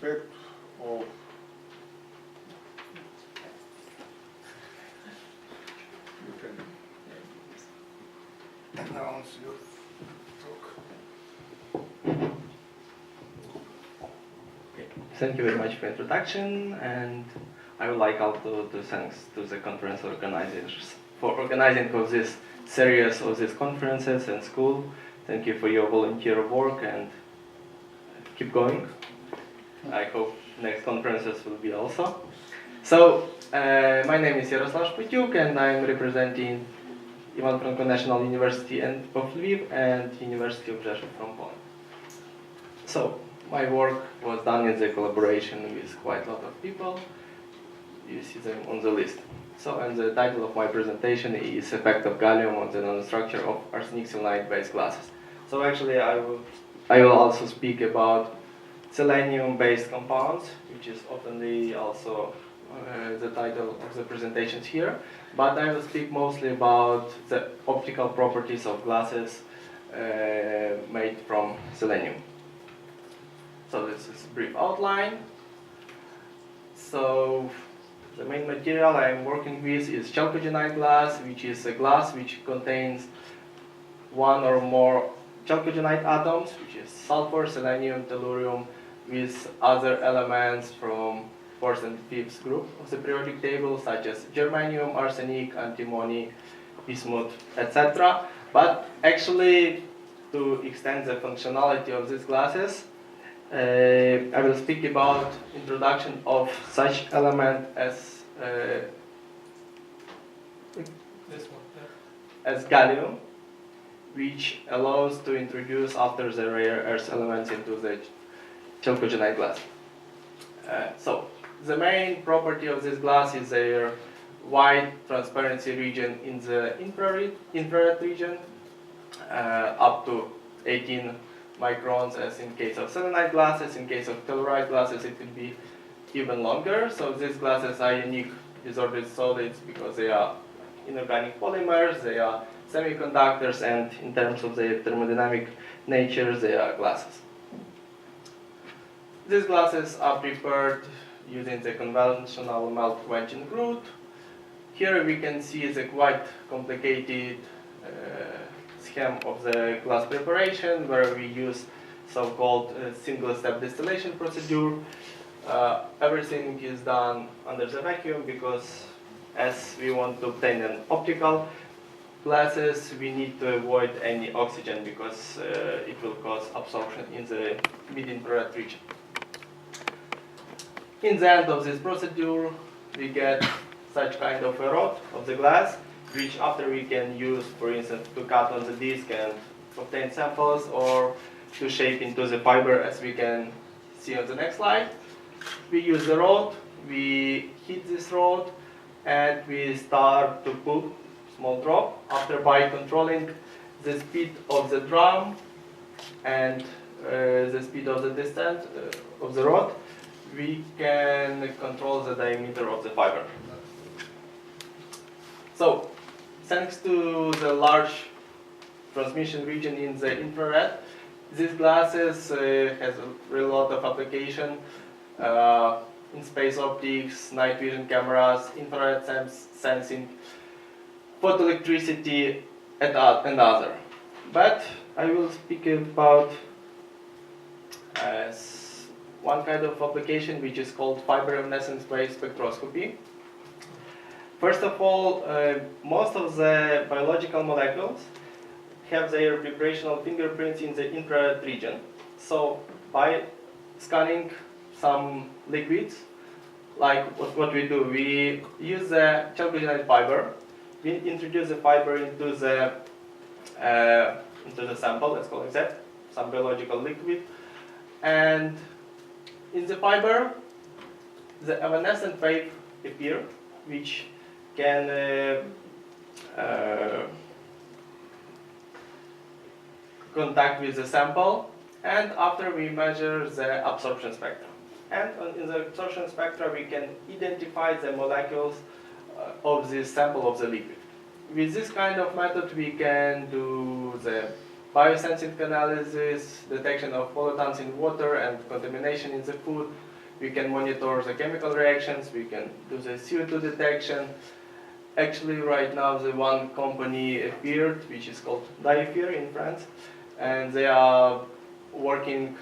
aspect of you can announce your talk. Okay. Thank you very much for introduction, and I would like also to thanks to the conference organizers for organizing of this series of these conferences and school. Thank you for your volunteer work and keep going. I hope next conferences will be also. So, my name is Yaroslav Shpotyuk and I'm representing Ivan Franko National University of Lviv and University of Rzeszów from Poland. So, my work was done in the collaboration with quite a lot of people. You see them on the list. So, and the title of my presentation is Effect of Gallium on the Nanostructure of Arsenic Selenide-based glasses. So actually I will also speak about selenium-based compounds, which is often also the title of the presentations here. But I will speak mostly about the optical properties of glasses made from selenium. So this is a brief outline. So the main material I am working with is chalcogenide glass, which is a glass which contains one or more chalcogenide atoms, which is sulfur, selenium, tellurium, with other elements from 4th and 5th group of the periodic table, such as germanium, arsenic, antimony, bismuth, etc. But actually, to extend the functionality of these glasses, I will speak about introduction of such element as gallium, which allows to introduce after the rare earth elements into the chalcogenide glass. So the main property of this glass is their wide transparency region in the infrared region, up to 18 microns as in case of selenide glasses. In case of telluride glasses it will be even longer. So these glasses are unique disordered solids because they are inorganic polymers, they are semiconductors, and in terms of their thermodynamic nature they are glasses. These glasses are prepared using the conventional melt quenching route. Here we can see the quite complicated scheme of the glass preparation, where we use so-called single-step distillation procedure. Everything is done under the vacuum because as we want to obtain an optical glasses, we need to avoid any oxygen because it will cause absorption in the mid-infrared region. In the end of this procedure, we get such kind of a rod of the glass, which after we can use, for instance, to cut on the disc and obtain samples, or to shape into the fiber, as we can see on the next slide. We use the rod, we heat this rod, and we start to put small drop. After, by controlling the speed of the drum and the speed of the distance of the rod, we can control the diameter of the fiber. So, thanks to the large transmission region in the infrared, these glasses has a real lot of application in space optics, night vision cameras, infrared sensing, photoelectricity, and other. But I will speak about one kind of application which is called fiber-luminescence-based spectroscopy. First of all, most of the biological molecules have their vibrational fingerprints in the infrared region. So by scanning some liquids, like what we do, we use the chalcogenide fiber, we introduce the fiber into the sample, let's call it that, some biological liquid, and in the fiber, the evanescent wave appear, which can contact with the sample, and after we measure the absorption spectrum. And in the absorption spectra we can identify the molecules of this sample of the liquid. With this kind of method we can do the biosensing analysis, detection of pollutants in water and contamination in the food, We can monitor the chemical reactions, we can do the CO2 detection. Actually, right now, the one company appeared, which is called Diafir in France, and they are working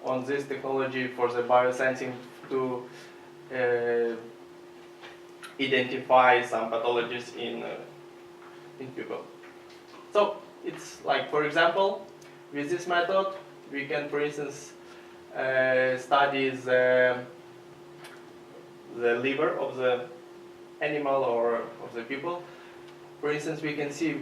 on this technology for the biosensing to identify some pathologies in people. So it's like, for example, with this method, we can, for instance, study the liver of the animal or of the people. For instance, we can see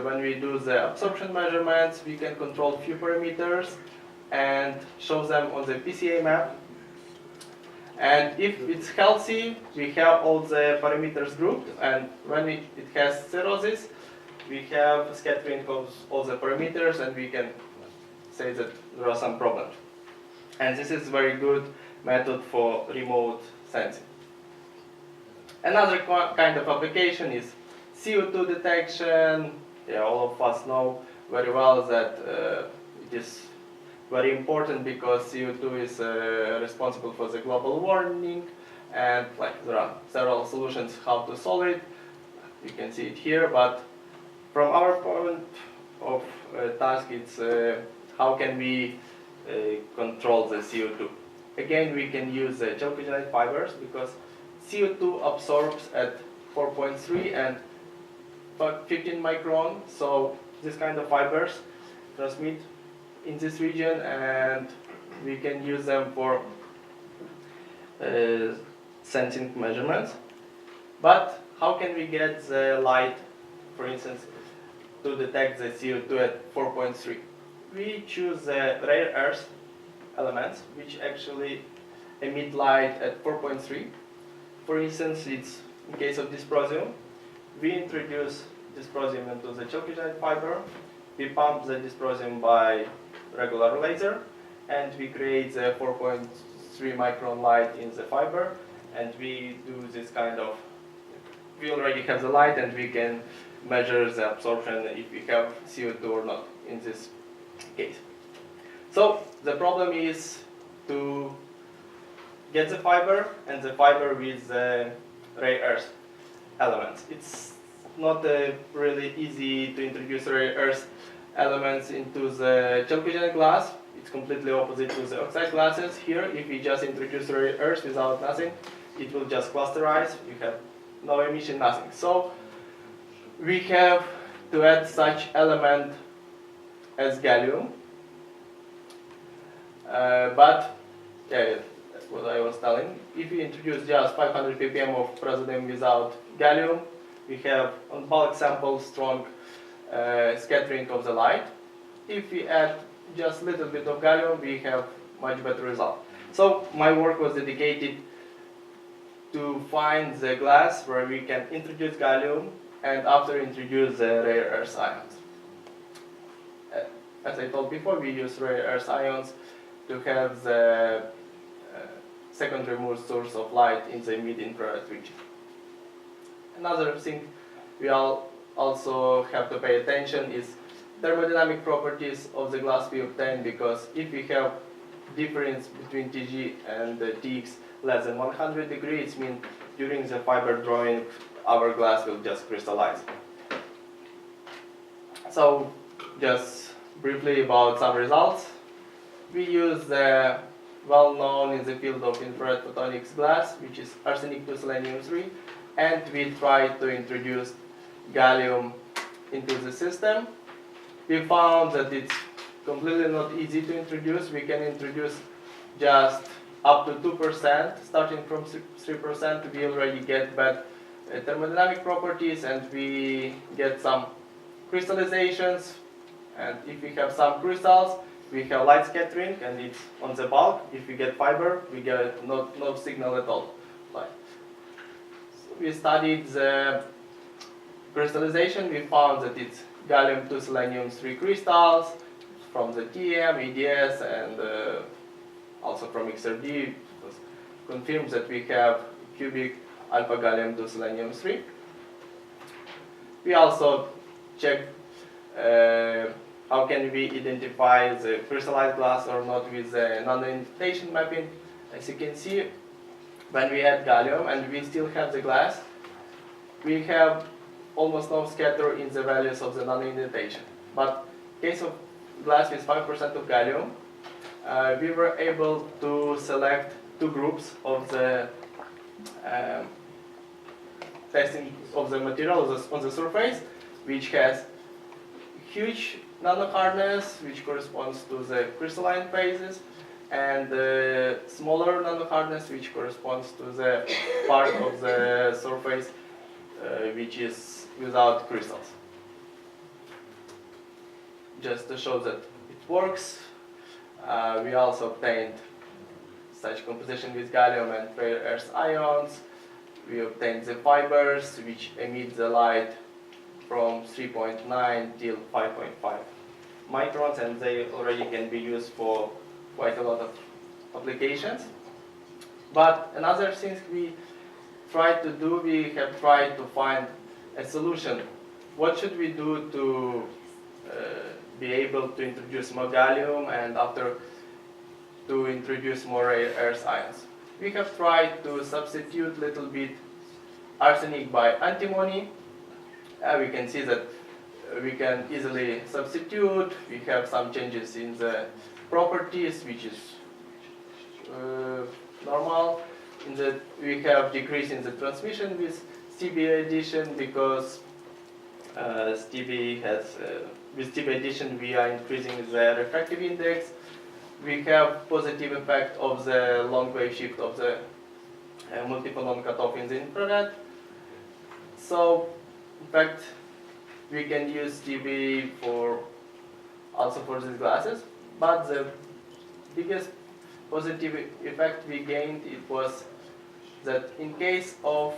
when we do the absorption measurements, we can control few parameters and show them on the PCA map. And if it's healthy, we have all the parameters grouped, and when it has cirrhosis, we have scattering of all the parameters, and we can say that there are some problems. And this is a very good method for remote sensing. Another kind of application is CO2 detection. Yeah, all of us know very well that it is very important because CO2 is responsible for the global warming, and like there are several solutions how to solve it. You can see it here, but from our point of task, it's how can we control the CO2. Again, we can use chalcogenide fibers because CO2 absorbs at 4.3 and 15 micron, so this kind of fibers transmit in this region, and we can use them for sensing measurements. But how can we get the light, for instance, to detect the CO2 at 4.3? We choose the rare earth elements which actually emit light at 4.3. For instance, it's in case of dysprosium, we introduce dysprosium into the chalcogenide fiber, we pump the dysprosium by regular laser, and we create the 4.3 micron light in the fiber, and we do this kind of, we already have the light and we can measure the absorption if we have CO2 or not in this case. So the problem is to get the fiber and the fiber with the rare earth elements. It's not really easy to introduce rare earth elements into the chalcogenide glass. It's completely opposite to the oxide glasses. Here, if we just introduce rare earth without nothing, it will just clusterize. You have no emission, nothing. So we have to add such element as gallium. But yeah, that's what I was telling. If we introduce just 500 ppm of praseodymium without gallium, we have on bulk sample strong scattering of the light. If we add just a little bit of gallium, we have much better result. So my work was dedicated to find the glass where we can introduce gallium and after introduce the rare earth ions. As I told before, we use rare earth ions to have the secondary mode source of light in the mid-infrared region. Another thing we also have to pay attention is thermodynamic properties of the glass we obtain, because if we have difference between Tg and Tx less than 100 degrees, it means during the fiber drawing our glass will just crystallize. So just briefly about some results. We use the well-known in the field of infrared photonics glass, which is arsenic 2 selenium 3, and we try to introduce gallium into the system. We found that it's completely not easy to introduce. We can introduce just up to 2%, starting from 3%, we already get bad thermodynamic properties, and we get some crystallizations, and if we have some crystals, we have light scattering, and it's on the bulk. If we get fiber, we get no signal at all. So we studied the crystallization. We found that it's gallium 2 selenium 3 crystals from the TM, EDS, and also from XRD. It was confirmed that we have cubic alpha gallium 2 selenium 3. We also checked how can we identify the crystallized glass or not with the nano-indentation mapping. As you can see, when we add gallium and we still have the glass, we have almost no scatter in the values of the nano-indentation. But in case of glass with 5% of gallium, we were able to select two groups of the testing of the material on the surface, which has huge nano hardness, which corresponds to the crystalline phases, and the smaller nano hardness, which corresponds to the part of the surface which is without crystals. Just to show that it works, we also obtained such composition with gallium and rare earth ions. We obtained the fibers which emit the light from 3.9 till 5.5 microns, and they already can be used for quite a lot of applications. But another thing we tried to do, we have tried to find a solution. What should we do to be able to introduce more gallium and after to introduce more rare earth ions? We have tried to substitute a little bit arsenic by antimony. We can see that we can easily substitute. We have some changes in the properties, which is normal. We have decrease in the transmission with Stb addition because with Stb addition we are increasing the refractive index. We have positive effect of the long wave shift of the multi-photon cutoff in the infrared. So, in fact, we can use TB also for these glasses, but the biggest positive effect we gained it was that in case of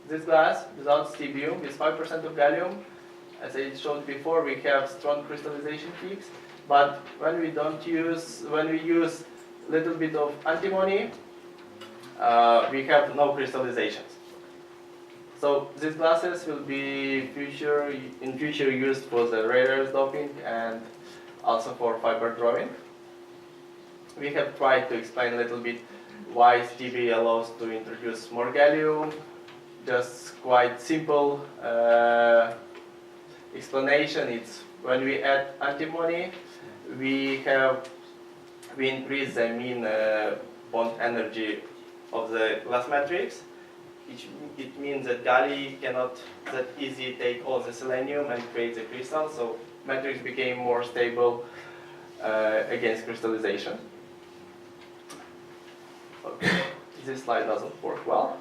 this glass without stbium with 5% of gallium, as I showed before, we have strong crystallization peaks. But when we use a little bit of antimony, we have no crystallizations. So these glasses will be in future used for the rare earth doping and also for fiber drawing. We have tried to explain a little bit why Stb allows to introduce more gallium. Just quite simple explanation. It's when we add antimony, we increase the mean bond energy of the glass matrix. It means that gallium cannot that easy take all the selenium and create the crystal, so matrix became more stable against crystallization. Okay, this slide doesn't work well,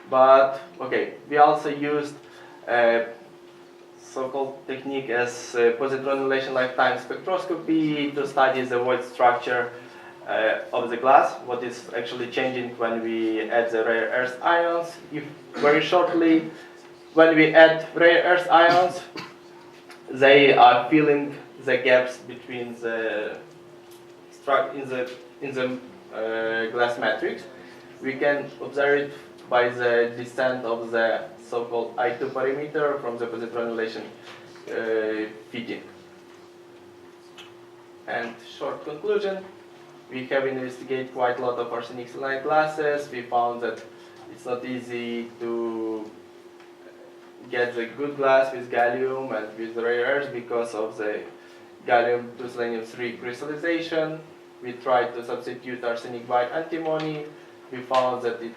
but okay, we also used so-called technique as positron annihilation lifetime spectroscopy to study the void structure of the glass, what is actually changing when we add the rare earth ions. If very shortly, when we add rare earth ions, they are filling the gaps between the in the glass matrix. We can observe it by the descent of the so-called I2 parameter from the positron annihilation fitting. And short conclusion, we have investigated quite a lot of arsenic selenide glasses. We found that it's not easy to get the good glass with gallium and with rare earths because of the gallium to selenium 3 crystallization. We tried to substitute arsenic by antimony. We found that it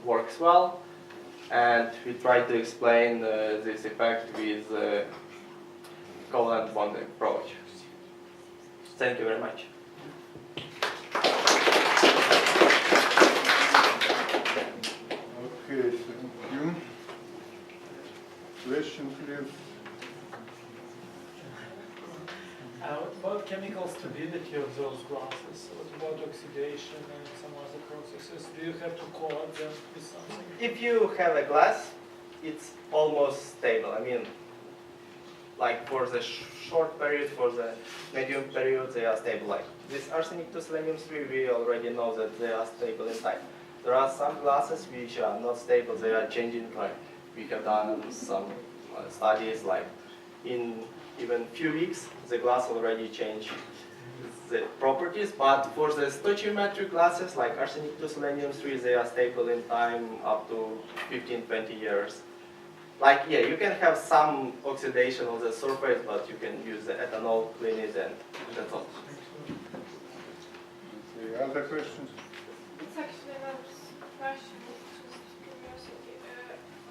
works well. And we tried to explain this effect with covalent bonding approach. Thank you very much. Okay, thank you. Question, please. What about chemical stability of those glasses? What about oxidation and some other processes? Do you have to coat them with something? If you have a glass, it's almost stable. I mean, like for the short period, for the medium period, they are stable. Like this arsenic to selenium 3, we already know that they are stable in time. There are some glasses which are not stable, they are changing. Like we have done some studies, like in even few weeks, the glass already changed the properties. But for the stoichiometric glasses, like arsenic 2 selenium 3, they are stable in time up to 15-20 years. Like, yeah, you can have some oxidation on the surface, but you can use the ethanol, clean it, and that's all. Okay, other questions? It's actually not a question, it's just curiosity.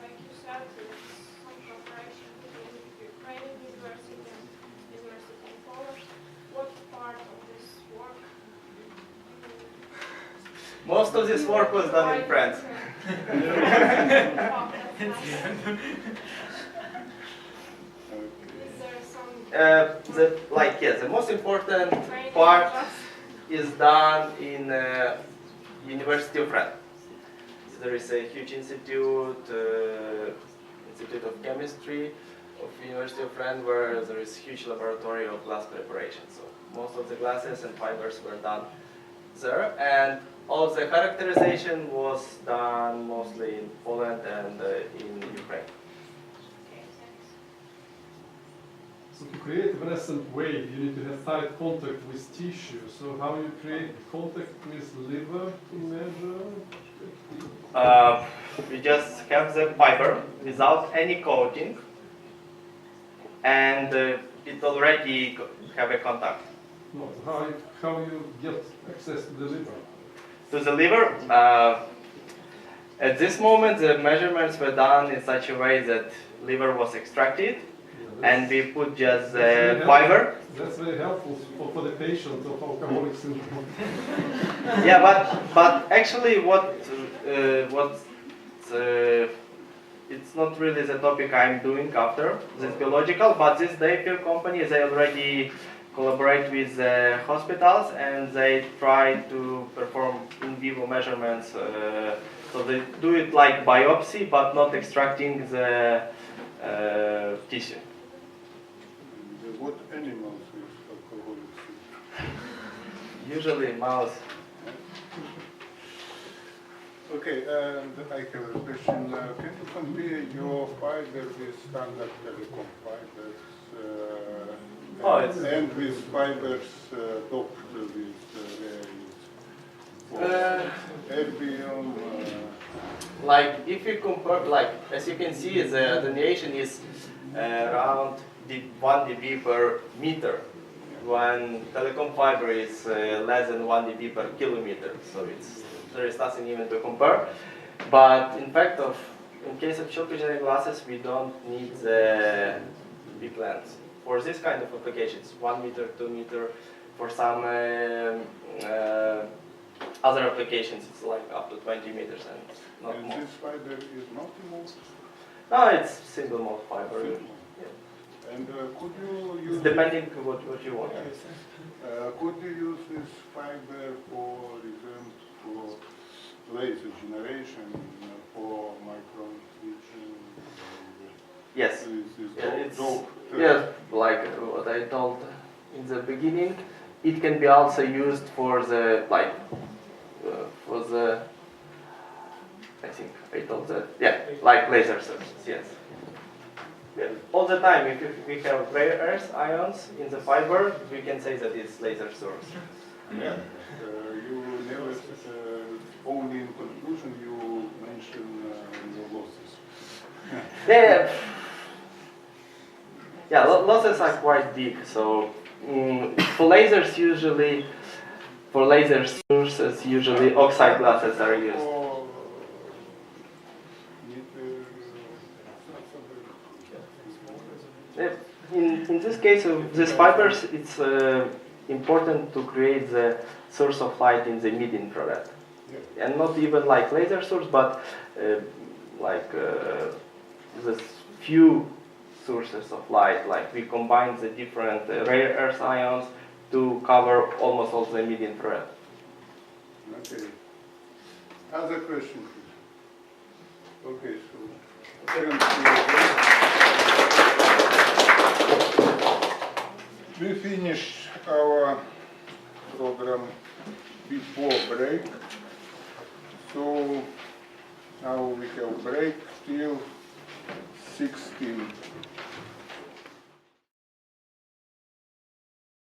Like you said, there's some cooperation between Ukrainian university and university in Poland. What part of this work? Most of this work was done in France. Is there some The most important training part class? is done in University of France. So there is a huge institute, Institute of Chemistry of University of France, where there is huge laboratory of glass preparation. So most of the glasses and fibers were done there, and all the characterization was done mostly in Poland and in Ukraine. Okay, thanks. So to create fluorescent wave, you need to have tight contact with tissue. So how you create contact with liver to measure? We just have the fiber without any coating, and it already have a contact. No, how you get access to the liver? To the liver, at this moment the measurements were done in such a way that liver was extracted, and we put just the fiber. That's very helpful for the patient of alcoholic syndrome. Yeah, but actually it's not really the topic I'm doing after this biological, but this Daycare company, they already collaborate with hospitals, and they try to perform in vivo measurements. So they do it like biopsy, but not extracting the tissue. And what animals with alcoholic syndrome? Usually mouse. Okay, and I have a question. Can you compare your fiber with standard telecom fibers and with fibers topped with erbium? Like if you compare, like as you can see, the attenuation is around 1 dB per meter, when telecom fiber is less than 1 dB per kilometer. So there is nothing even to compare. But in fact, in case of chalcogeneric glasses, we don't need the big lens for this kind of applications. 1 meter, 2 meter. For some other applications, it's like up to 20 meters and not And more. this fiber is multimode? No, it's single mode fiber. Yeah. And could you use It's depending on what you want. could you use this fiber for example for laser generation for micron switching? Yes. This Yes, like what I told in the beginning, it can be also used for the I think I told that. Yeah, like laser sources. Yes. Yeah. All the time, if we have rare earth ions in the fiber, we can say that it's laser source. Yeah. You never only in conclusion you mention the losses. Yeah. Yeah, losses are quite big. So for lasers usually, for laser sources usually oxide glasses are used. In this case of these fibers, it's important to create the source of light in the mid-infrared. Yeah. And not even like laser source, but the few sources of light. Like we combine the different rare earth ions to cover almost all the mid-infrared. Okay. Other question, please. Okay, we finish our program before break. So now we have break till 16.